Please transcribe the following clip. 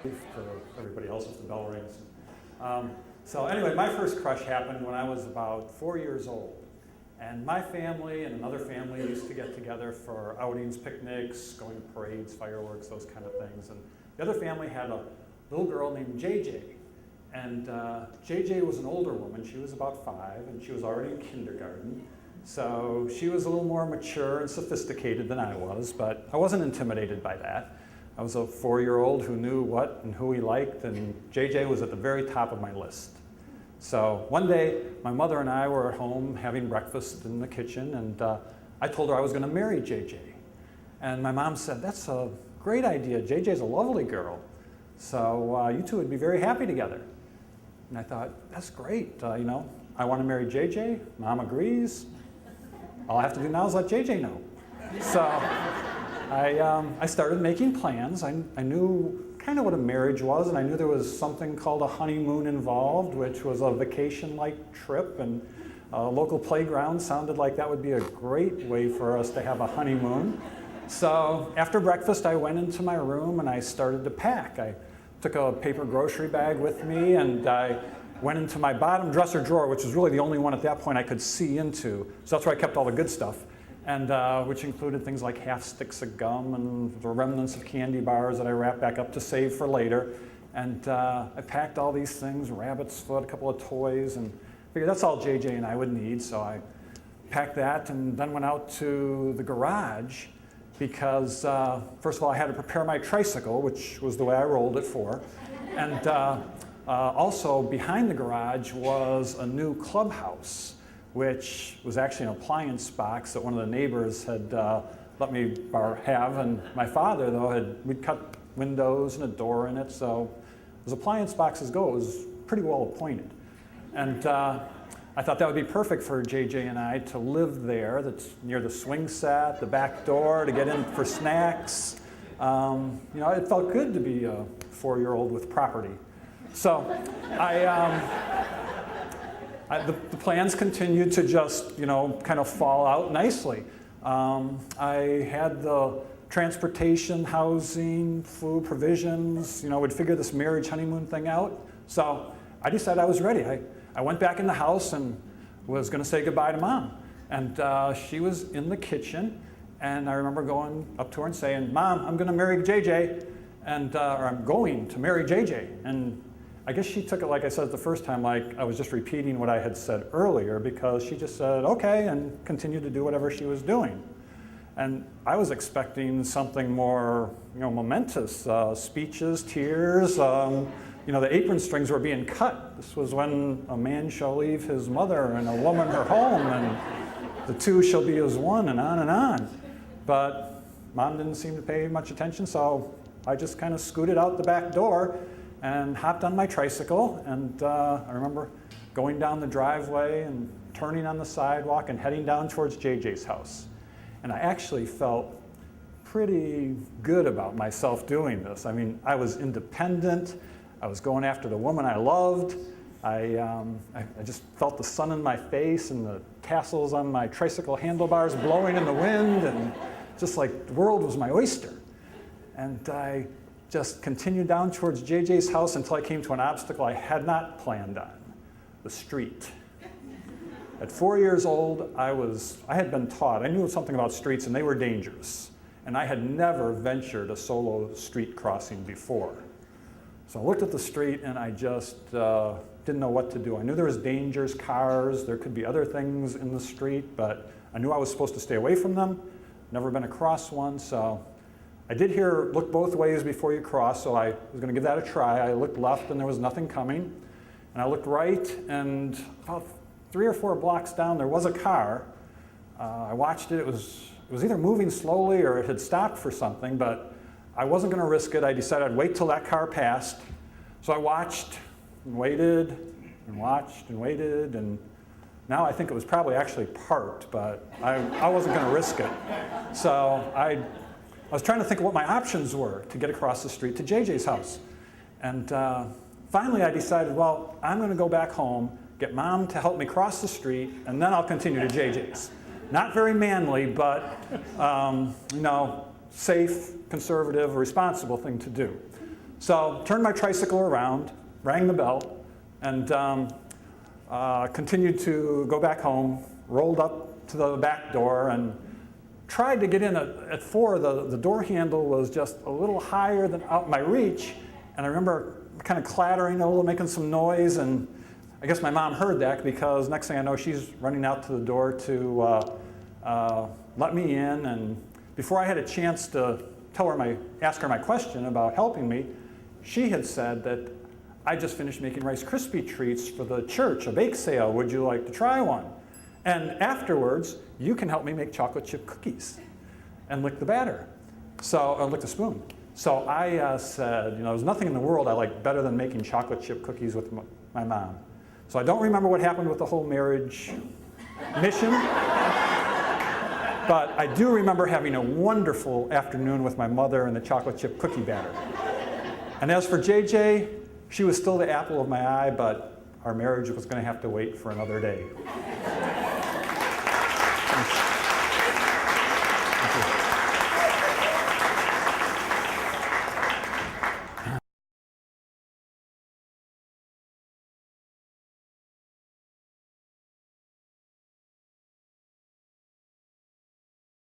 For everybody else if the bell rings. So anyway, my first crush happened when I was about 4 years old. And my family and another family used to get together for outings, picnics, going to parades, fireworks, those kind of things. And the other family had a little girl named JJ. And JJ was an older woman. She was about 5, and she was already in kindergarten. So she was a little more mature and sophisticated than I was, but I wasn't intimidated by that. I was a 4-year-old who knew what and who he liked, and JJ was at the very top of my list. So one day, my mother and I were at home having breakfast in the kitchen, and I told her I was going to marry JJ. And my mom said, "That's a great idea. JJ's a lovely girl. So you two would be very happy together." And I thought, that's great. You know, I want to marry JJ. Mom agrees. All I have to do now is let JJ know. So I started making plans. I knew kind of what a marriage was, and I knew there was something called a honeymoon involved, which was a vacation-like trip, and a local playground sounded like that would be a great way for us to have a honeymoon. So after breakfast, I went into my room and I started to pack. I took a paper grocery bag with me, and I went into my bottom dresser drawer, which was really the only one at that point I could see into. So that's where I kept all the good stuff, and which included things like half sticks of gum and the remnants of candy bars that I wrapped back up to save for later. And I packed all these things, rabbit's foot, a couple of toys, and figured that's all JJ and I would need. So I packed that and then went out to the garage because, first of all, I had to prepare my tricycle, which was the way I rolled it for. And also behind the garage was a new clubhouse, which was actually an appliance box that one of the neighbors had let me have. And my father, though, we'd cut windows and a door in it, so as appliance boxes go, it was pretty well appointed. And I thought that would be perfect for JJ and I to live there. That's near the swing set, the back door, to get in for snacks. You know, it felt good to be a 4-year-old with property. So the plans continued to just, you know, kind of fall out nicely. I had the transportation, housing, food, provisions, you know, would figure this marriage honeymoon thing out. So I decided I was ready. I went back in the house and was going to say goodbye to Mom. And she was in the kitchen, and I remember going up to her and saying, "Mom, I'm going to marry JJ," and or I'm going to marry JJ. And I guess she took it, like I said the first time, like I was just repeating what I had said earlier, because she just said, "Okay," and continued to do whatever she was doing. And I was expecting something more, you know, momentous, speeches, tears. You know, the apron strings were being cut. This was when a man shall leave his mother and a woman her home, and the two shall be as one, and on and on. But Mom didn't seem to pay much attention, so I just kind of scooted out the back door and hopped on my tricycle. And I remember going down the driveway and turning on the sidewalk and heading down towards JJ's house. And I actually felt pretty good about myself doing this. I mean, I was independent. I was going after the woman I loved. I just felt the sun in my face and the tassels on my tricycle handlebars blowing in the wind, and just like the world was my oyster. And I just continued down towards JJ's house until I came to an obstacle I had not planned on, the street. At 4 years old, I had been taught, I knew something about streets, and they were dangerous. And I had never ventured a solo street crossing before. So I looked at the street and I just didn't know what to do. I knew there was dangers, cars, there could be other things in the street, but I knew I was supposed to stay away from them. Never been across one, so I did hear look both ways before you cross, so I was going to give that a try. I looked left and there was nothing coming. And I looked right, and about 3 or 4 blocks down there was a car. I watched it. It was either moving slowly or it had stopped for something, but I wasn't going to risk it. I decided I'd wait till that car passed. So I watched and waited and watched and waited, and now I think it was probably actually parked, but I wasn't going to risk it. So I was trying to think of what my options were to get across the street to JJ's house. And finally I decided, well, I'm going to go back home, get Mom to help me cross the street, and then I'll continue to JJ's. Not very manly, but you know, safe, conservative, responsible thing to do. So turned my tricycle around, rang the bell, and continued to go back home, rolled up to the back door, and tried to get in at 4. The door handle was just a little higher than out my reach, and I remember kind of clattering a little, making some noise, and I guess my mom heard that because next thing I know, she's running out to the door to let me in, and before I had a chance to ask her my question about helping me, she had said that I just finished making Rice Krispie treats for the church, a bake sale. Would you like to try one? And afterwards, you can help me make chocolate chip cookies and lick the batter. Lick the spoon. So I said, there's nothing in the world I like better than making chocolate chip cookies with my mom. So I don't remember what happened with the whole marriage mission, but I do remember having a wonderful afternoon with my mother and the chocolate chip cookie batter. And as for JJ, she was still the apple of my eye, but our marriage was going to have to wait for another day.